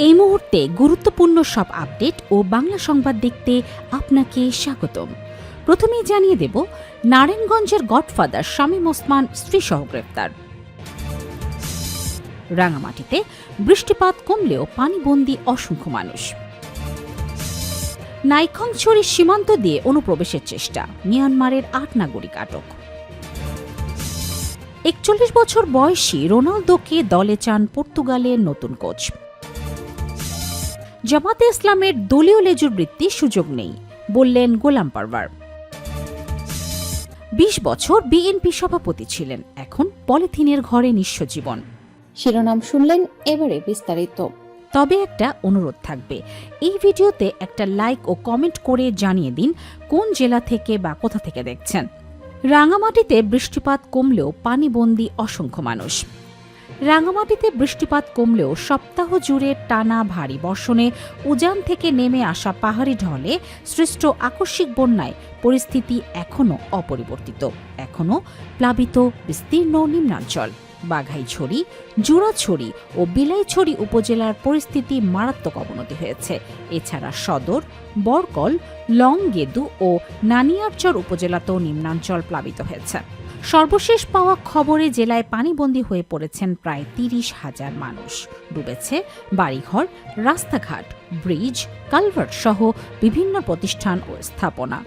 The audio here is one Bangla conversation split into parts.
এই মুহূর্তে গুরুত্বপূর্ণ সব আপডেট ও বাংলা সংবাদ দেখতে আপনাকে স্বাগতম। প্রথমেই জানিয়ে দেব, নারায়ণগঞ্জের গডফাদার শামীম ওসমান স্ত্রীসহ গ্রেপ্তার। রাঙামাটিতে বৃষ্টিপাত কমলেও পানিবন্দী অসংখ্য মানুষ। নাইক্ষ্যংছড়ি সীমান্ত দিয়ে অনুপ্রবেশের চেষ্টা, মিয়ানমারের ৮ নাগরিক আটক। ৪১ বছর বয়সী রোনালদোকে দলে চান পর্তুগালের নতুন কোচ। জামাতে ইসলামের দলীয় লেজুর বৃত্তির সুযোগ নেই বললেন গোলাম পারভার। ২০ বছর বিএনপি সভাপতি ছিলেন, এখন পলিথিনের ঘরে নিঃস্ব জীবন। শিরোনাম শুনলেন, এবারে বিস্তারিত। তবে একটা অনুরোধ থাকবে, এই ভিডিওতে একটা লাইক ও কমেন্ট করে জানিয়ে দিন কোন জেলা থেকে বা কোথা থেকে দেখছেন। রাঙামাটিতে বৃষ্টিপাত কমলেও পানিবন্দী অসংখ্য মানুষ। রাঙামাটিতে বৃষ্টিপাত কমলেও সপ্তাহ জুড়ে টানা ভারী বর্ষণে উজান থেকে নেমে আসা পাহাড়ি ঢলে সৃষ্ট আকস্মিক বন্যায় পরিস্থিতি এখনও অপরিবর্তিত। এখনও প্লাবিত বিস্তীর্ণ নিম্নাঞ্চল। বাঘাইছড়ি, জুরাছড়ি ও বিলাইছড়ি উপজেলার পরিস্থিতি মারাত্মক অবনতি হয়েছে। এছাড়া সদর, বরকল, লংগেদু ও নানিয়ারচর উপজেলাতেও নিম্নাঞ্চল প্লাবিত হয়েছে। সর্বশেষ পাওয়া খবরে জেলায় পানিবন্দী হয়ে পড়েছেন প্রায় ৩০,০০০ মানুষ। ডুবেছে বাড়িঘর, রাস্তাঘাট, ব্রিজ, কালভার্ট সহ বিভিন্ন প্রতিষ্ঠান ও স্থাপনা।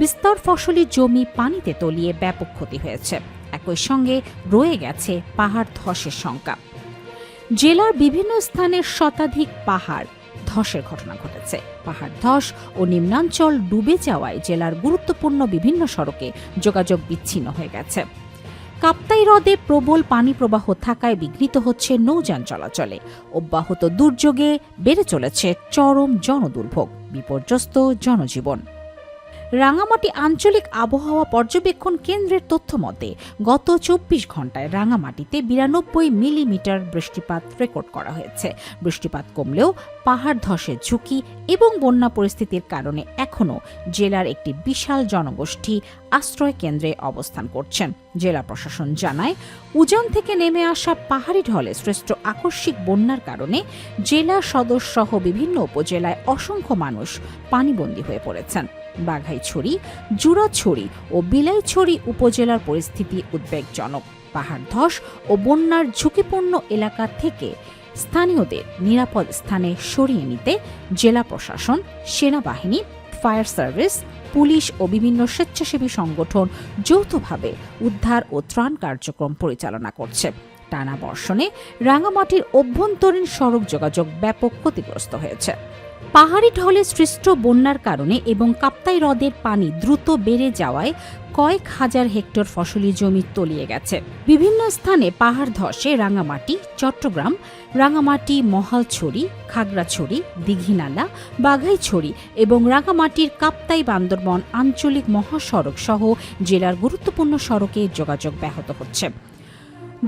বিস্তর ফসলি জমি পানিতে তলিয়ে ব্যাপক ক্ষতি হয়েছে। একই সঙ্গে রয়ে গেছে পাহাড় ধসের শঙ্কা। জেলার বিভিন্ন স্থানে শতাধিক পাহাড় ধসের ঘটনা ঘটেছে। পাহাড় ধস ও নিম্নাঞ্চল ডুবে যাওয়ায় জেলার গুরুত্বপূর্ণ বিভিন্ন সড়কে যোগাযোগ বিচ্ছিন্ন হয়ে গেছে। কাপ্তাই হ্রদে প্রবল পানি প্রবাহ থাকায় বিঘ্নিত হচ্ছে নৌযান চলাচলে। অব্যাহত দুর্যোগে বেড়ে চলেছে চরম জনদুর্ভোগ, বিপর্যস্ত জনজীবন। রাঙামাটি আঞ্চলিক আবহাওয়া পর্যবেক্ষণ কেন্দ্রের তথ্য মতে গত ২৪ ঘণ্টায় রাঙামাটিতে ৯২ মিলিমিটার বৃষ্টিপাত রেকর্ড করা হয়েছে। বৃষ্টিপাত কমলেও পাহাড় ধসের ঝুঁকি এবং বন্যা পরিস্থিতির কারণে এখনও জেলার একটি বিশাল জনগোষ্ঠী আশ্রয় কেন্দ্রে অবস্থান করছেন। জেলা প্রশাসন জানায়, উজান থেকে নেমে আসা পাহাড়ি ঢলে সৃষ্ট আকস্মিক বন্যার কারণে জেলা সদর সহ বিভিন্ন উপজেলায় অসংখ্য মানুষ পানিবন্দী হয়ে পড়েছেন। বাঘাইছড়ি, জুরাছড়ি ও বিলাইছড়ি উপজেলার পরিস্থিতি উদ্বেগজনক। পাহাড় ধস ও বন্যার ঝুঁকিপূর্ণ এলাকা থেকে স্থানীয়দের নিরাপদ স্থানে সরিয়ে নিতে জেলা প্রশাসন, সেনাবাহিনী, ফায়ার সার্ভিস, পুলিশ ও বিভিন্ন স্বেচ্ছাসেবী সংগঠন যৌথভাবে উদ্ধার ও ত্রাণ কার্যক্রম পরিচালনা করছে। টানা বর্ষণে রাঙামাটির অভ্যন্তরীণ সড়ক যোগাযোগ ব্যাপক ক্ষতিগ্রস্ত হয়েছে। পাহাড়ি ঢলে সৃষ্ট বন্যার কারণে এবং কাপ্তাই হ্রদের পানি দ্রুত বেড়ে যাওয়ায় কয়েক হাজার হেক্টর ফসলি জমি তলিয়ে গেছে। বিভিন্ন স্থানে পাহাড় ধসে রাঙামাটি, চট্টগ্রাম, রাঙামাটি, মহালছড়ি, খাগড়াছড়ি, দীঘিনালা, বাঘাইছড়ি এবং রাঙামাটির কাপ্তাই বান্দরবন আঞ্চলিক মহাসড়ক সহ জেলার গুরুত্বপূর্ণ সড়কে যোগাযোগ ব্যাহত হচ্ছে।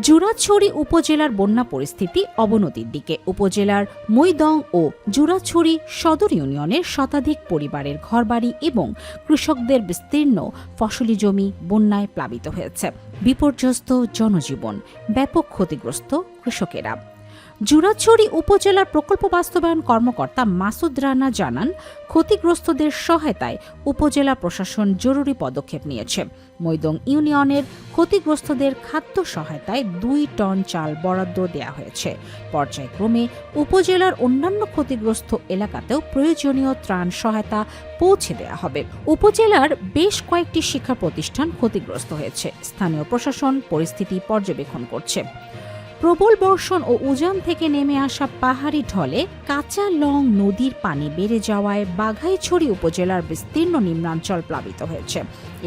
জুরাছড়ি উপজেলার বন্যা পরিস্থিতি অবনতির দিকে। উপজেলার মৈদং ও জুরাছড়ি সদর ইউনিয়নের শতাধিক পরিবারের ঘরবাড়ি এবং কৃষকদের বিস্তীর্ণ ফসলি জমি বন্যায় প্লাবিত হয়েছে। বিপর্যস্ত জনজীবন, ব্যাপক ক্ষতিগ্রস্ত কৃষকেরা। জুরাছড়ি উপজেলার প্রকল্প বাস্তবায়ন কর্মকর্তা মাসুদ রানা জানান, ক্ষতিগ্রস্তদের সহায়তায় উপজেলা প্রশাসন জরুরি পদক্ষেপ নিয়েছে। মৈদং ইউনিয়নের ক্ষতিগ্রস্তদের খাদ্য সহায়তায় ২ টন চাল বরাদ্দ দেওয়া হয়েছে। পর্যায়ক্রমে উপজেলার অন্যান্য ক্ষতিগ্রস্ত এলাকাতেও প্রয়োজনীয় ত্রাণ সহায়তা পৌঁছে দেওয়া হবে। উপজেলার বেশ কয়েকটি শিক্ষা প্রতিষ্ঠান ক্ষতিগ্রস্ত হয়েছে। স্থানীয় প্রশাসন পরিস্থিতি পর্যবেক্ষণ করছে। প্রবল বর্ষণ ও উজান থেকে নেমে আসা পাহাড়ি ঢলে কাঁচা লং নদীর পানি বেড়ে যাওয়ায় বাঘাইছড়ি উপজেলার বিস্তীর্ণ নিম্নাঞ্চল প্লাবিত হয়েছে।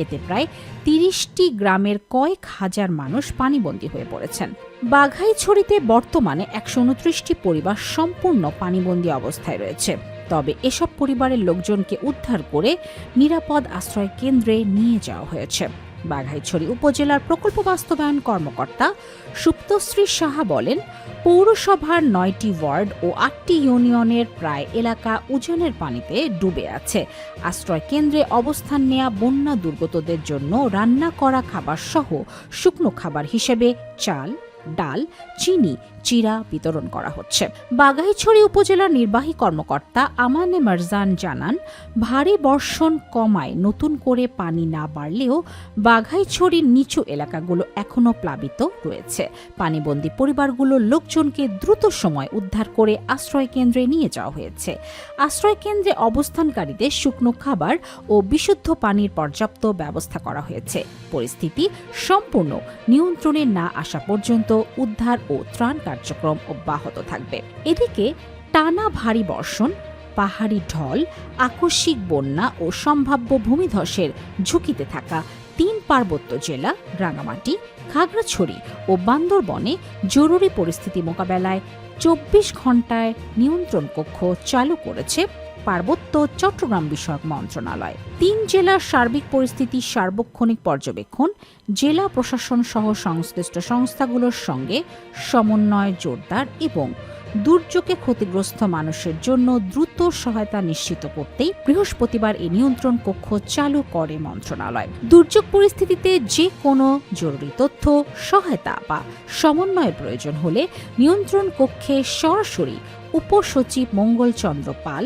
এতে প্রায় ৩০টি গ্রামের কয়েক হাজার মানুষ পানিবন্দী হয়ে পড়েছেন। বাঘাইছড়িতে বর্তমানে ১২৯টি পরিবার সম্পূর্ণ পানিবন্দী অবস্থায় রয়েছে। তবে এসব পরিবারের লোকজনকে উদ্ধার করে নিরাপদ আশ্রয় কেন্দ্রে নিয়ে যাওয়া হয়েছে। বাঘাইছড়ি উপজেলার প্রকল্প বাস্তবায়ন কর্মকর্তা সুপ্তশ্রী সাহা বলেন, পৌরসভার ৯টি ওয়ার্ড ও ৮টি ইউনিয়নের প্রায় এলাকা উজানের পানিতে ডুবে আছে। আশ্রয় কেন্দ্রে অবস্থান নেয়া বন্যা দুর্গতদের জন্য রান্না করা খাবার সহ শুকনো খাবার হিসেবে চাল, ডাল, চিনি, চিরা বিতরণ করা হচ্ছে। বাঘাইছড়ি উপজেলার নির্বাহী কর্মকর্তা আমানে মারজান জানান, ভারী বর্ষণ কমায় নতুন করে পানি না বাড়লেও বাঘাইছড়ির নিচু এলাকাগুলো এখনও প্লাবিত রয়েছে। পানিবন্দী পরিবারগুলোর লোকজনকে দ্রুত সময় উদ্ধার করে আশ্রয় কেন্দ্রে নিয়ে যাওয়া হয়েছে। আশ্রয় কেন্দ্রে অবস্থানকারীদের শুকনো খাবার ও বিশুদ্ধ পানির পর্যাপ্ত ব্যবস্থা করা হয়েছে। পরিস্থিতি সম্পূর্ণ নিয়ন্ত্রণে না আসা পর্যন্ত উদ্ধার ও ত্রাণ কার্যক্রম অব্যাহত থাকবে। এদিকে টানা ভারী বর্ষণ, পাহাড়ি ঢল, আকস্মিক বন্যা ও সম্ভাব্য ভূমিধসের ঝুঁকিতে থাকা 3 পার্বত্য জেলা রাঙামাটি, খাগড়াছড়ি ও বান্দরবনে জরুরি পরিস্থিতি মোকাবেলায় 24 ঘণ্টায় নিয়ন্ত্রণ কক্ষ চালু করেছে পার্বত্য চট্টগ্রাম বিষয়ক মন্ত্রণালয়। 3 জেলার সার্বিক পরিস্থিতি সার্বক্ষণিক পর্যবেক্ষণ, জেলা প্রশাসন সহ সংশ্লিষ্ট সংস্থাগুলোর সঙ্গে সমন্বয় জোরদার এবং দুর্যোগে ক্ষতিগ্রস্ত মানুষের জন্য দ্রুত সহায়তা নিশ্চিত করতেই বৃহস্পতিবার এই নিয়ন্ত্রণ কক্ষ চালু করে মন্ত্রণালয়। দুর্যোগ পরিস্থিতিতে যে কোনো জরুরি তথ্য, সহায়তা বা সমন্বয়ের প্রয়োজন হলে নিয়ন্ত্রণ কক্ষে সরাসরি উপসচিব মঙ্গল চন্দ্র পাল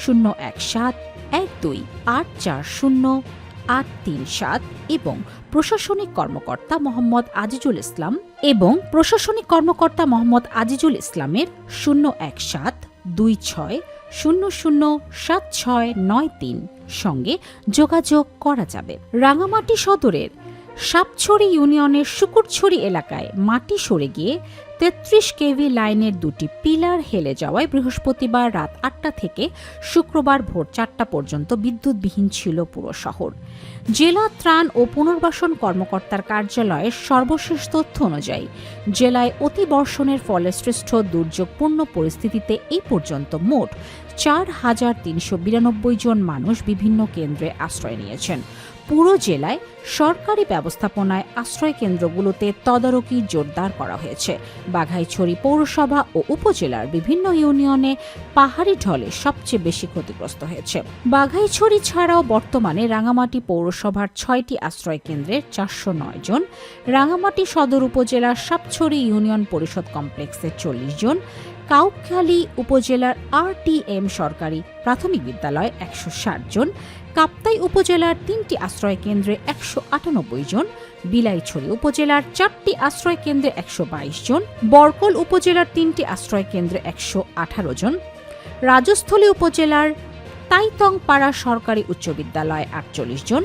017-12-840-837 এবং প্রশাসনিক কর্মকর্তা মোহাম্মদ আজিজুল ইসলামের 017-2600-7693 সঙ্গে যোগাযোগ করা যাবে। রাঙামাটি সদরের সাপছড়ি ইউনিয়নের শুকুরছড়ি এলাকায় মাটি সরে গিয়ে 33 কেভি লাইনের 2টি পিলার হেলে যাওয়ায় বৃহস্পতিবার রাত 8টা থেকে শুক্রবার ভোর 4টা পর্যন্ত বিদ্যুৎবিহীন ছিল পুরো শহর। জেলা ত্রাণ ও পুনর্বাসন কর্মকর্তার কার্যালয়ের সর্বশেষ তথ্য অনুযায়ী জেলায় অতিবর্ষণের ফলে সৃষ্ট দুর্যোগপূর্ণ পরিস্থিতিতে এই পর্যন্ত মোট 4,392 জন মানুষ বিভিন্ন কেন্দ্রে আশ্রয় নিয়েছেন। পুরো জেলায় সরকারি ব্যবস্থাপনায় আশ্রয় কেন্দ্রগুলোতে তদারকি জোরদার করা হয়েছে। বাঘাইছড়ি পৌরসভা ও উপজেলার বিভিন্ন ইউনিয়নে পাহাড়ি ঢলে সবচেয়ে বেশি ক্ষতিগ্রস্ত হয়েছে। বাঘাইছড়ি ছাড়াও বর্তমানে রাঙামাটি পৌরসভার 6টি আশ্রয় কেন্দ্রের 409 জন, রাঙামাটি সদর উপজেলার সাপছড়ি ইউনিয়ন পরিষদ কমপ্লেক্সের 40 জন, কাউখালী উপজেলার RTM সরকারি প্রাথমিক বিদ্যালয় 160 জন, কাপ্তাই উপজেলার 3টি আশ্রয় কেন্দ্রে 198 জন, বিলাইছড়ি উপজেলার 4টি আশ্রয় কেন্দ্রে 122 জন, বরকল উপজেলার 3টি আশ্রয় কেন্দ্রে 118 জন, রাজস্থলী উপজেলার তাইতংপাড়া সরকারি উচ্চ বিদ্যালয় 48 জন,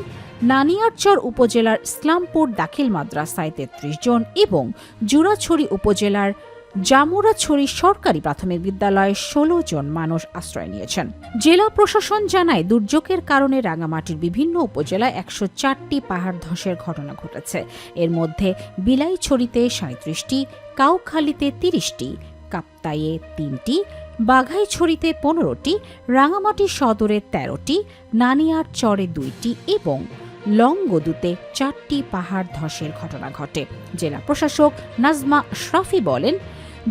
নানিয়ারচর উপজেলার ইসলামপুর দাখিল মাদ্রাসায় 33 জন এবং জুরাছড়ি উপজেলার জামুরাছড়ি সরকারি প্রাথমিক বিদ্যালয়ে 16 জন মানুষ আশ্রয় নিয়েছেন। জেলা প্রশাসন জানায়, দুর্যোগের কারণে রাঙামাটির বিভিন্ন উপজেলায় 104টি পাহাড় ধসের ঘটনা ঘটেছে। এর মধ্যে বিলাইছড়িতে 37টি, কাউখালীতে 30টি, কাপ্তাইয়ে 3টি, বাঘাইছড়িতে 15টি, রাঙামাটি সদরে 13টি, নানিয়ারচরে 2টি এবং লংগদুতে 4টি পাহাড় ধসের ঘটনা ঘটে। জেলা প্রশাসক নাজমা আশরাফি বলেন,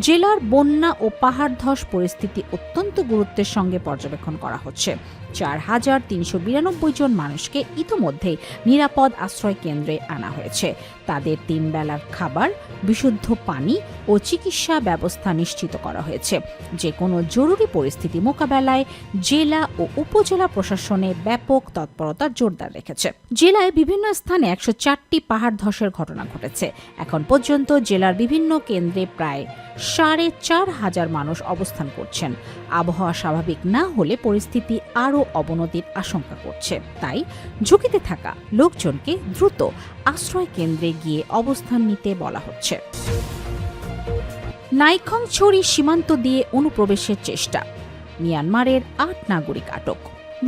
জেলার বন্যা ও পাহাড় ধস পরিস্থিতি অত্যন্ত গুরুত্বের সঙ্গে পর্যবেক্ষণ করা হচ্ছে। 4,392 জন মানুষকে ইতোমধ্যে নিরাপদ আশ্রয় কেন্দ্রে আনা হয়েছে। তাদের 3 বেলার খাবার, বিশুদ্ধ পানি ও চিকিৎসা ব্যবস্থা নিশ্চিত করা হয়েছে। যে কোনো জরুরি পরিস্থিতি মোকাবেলায় জেলা ও উপজেলা প্রশাসনে ব্যাপক তৎপরতা জোরদার রেখেছে। জেলায় বিভিন্ন স্থানে 104টি পাহাড় ধসের ঘটনা ঘটেছে। এখন পর্যন্ত জেলার বিভিন্ন কেন্দ্রে প্রায় 4,500 মানুষ অবস্থান করছেন। আবহাওয়া স্বাভাবিক না হলে পরিস্থিতি আরও অবনতির আশঙ্কা করছে। তাই ঝুঁকিতে থাকা লোকজনকে দ্রুত আশ্রয় কেন্দ্রে গিয়ে অবস্থান নিতে বলা হচ্ছে। নাইখংছড়ি সীমান্ত দিয়ে অনুপ্রবেশের চেষ্টা, মিয়ানমারের 8 নাগরিক আটক।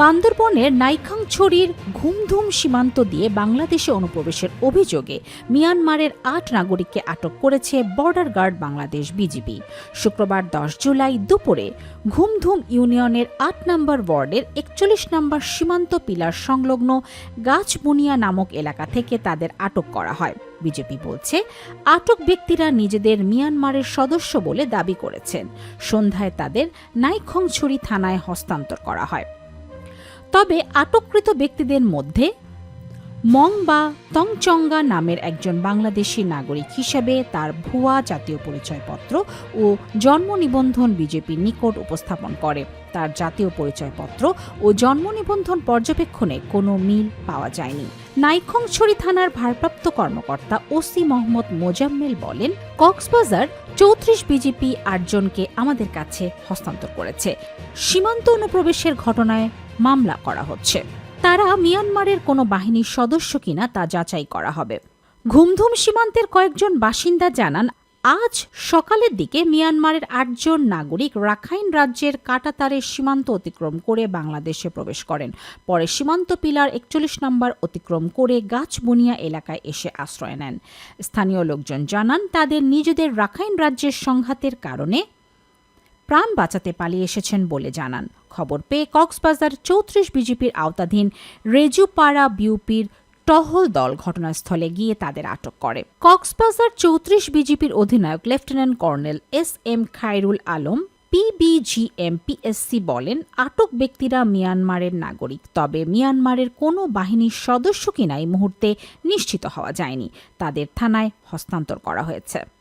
বান্দরবনের নাইখংছড়ির ঘুমধুম সীমান্ত দিয়ে বাংলাদেশে অনুপ্রবেশের অভিযোগে মিয়ানমারের 8 নাগরিককে আটক করেছে বর্ডার গার্ড বাংলাদেশ বিজিবি। শুক্রবার 10 জুলাই দুপুরে ঘুমধুম ইউনিয়নের 8 নম্বর ওয়ার্ডের 41 নম্বর সীমান্ত পিলার সংলগ্ন গাছবুনিয়া নামক এলাকা থেকে তাদের আটক করা হয়। বিজেপি বলছে, আটক ব্যক্তিরা নিজেদের মিয়ানমারের সদস্য বলে দাবি করেছেন। সন্ধ্যায় তাদের নাইখংছড়ি থানায় হস্তান্তর করা হয়। তবে আটককৃত ব্যক্তিদের মধ্যে মং বা তংচঙ্গা নামের একজন বাংলাদেশি নাগরিক হিসেবে তার ভুয়া জাতীয় পরিচয়পত্র ও জন্ম নিবন্ধন বিজেপির নিকট উপস্থাপন করে। তার জাতীয় পরিচয়পত্র ও জন্ম নিবন্ধন পর্যবেক্ষণে কোনো মিল পাওয়া যায়নি। নাইক্ষ্যংছড়ি থানার ভারপ্রাপ্ত কর্মকর্তা ওসি মোহাম্মদ মোজাম্মেল বলেন, কক্সবাজার ৩৪ বিজিপি ৮ জনকে আমাদের কাছে হস্তান্তর করেছে। সীমান্ত অনুপ্রবেশের ঘটনায় মামলা করা হচ্ছে। তারা মিয়ানমারের কোনো বাহিনীর সদস্য কিনা তা যাচাই করা হবে। ঘুমধুম সীমান্তের কয়েকজন বাসিন্দা জানান, আজ সকালের দিকে মিয়ানমারের ৮ জন নাগরিক রাখাইন রাজ্যের কাটাতারের সীমান্ত অতিক্রম করে বাংলাদেশে প্রবেশ করেন। পরে সীমান্ত পিলার ৪১ নম্বর অতিক্রম করে গাছবনিয়া এলাকায় এসে আশ্রয় নেন। স্থানীয় লোকজন জানান, তাদের নিজেদের রাখাইন রাজ্যের সংঘাতের কারণে প্রাণ বাঁচাতে পালিয়ে এসেছেন বলে জানান। খবর পেয়ে কক্সবাজার ৩৪ বিজিপির আওতাধীন রেজুপাড়া বিউপির টহল দল ঘটনাস্থলে গিয়ে তাদের আটক করে। কক্সবাজার ৩৪ বিজিপির অধিনায়ক lieutenant colonel SM. Khairul Alam পিবিজিএম-পিএসসি বলেন, আটক ব্যক্তিরা মিয়ানমারের নাগরিক, তবে মিয়ানমারের কোনো বাহিনীর সদস্য কিনা এই মুহূর্তে নিশ্চিত হওয়া যায়নি। তাদের থানায় হস্তান্তর করা হয়েছে।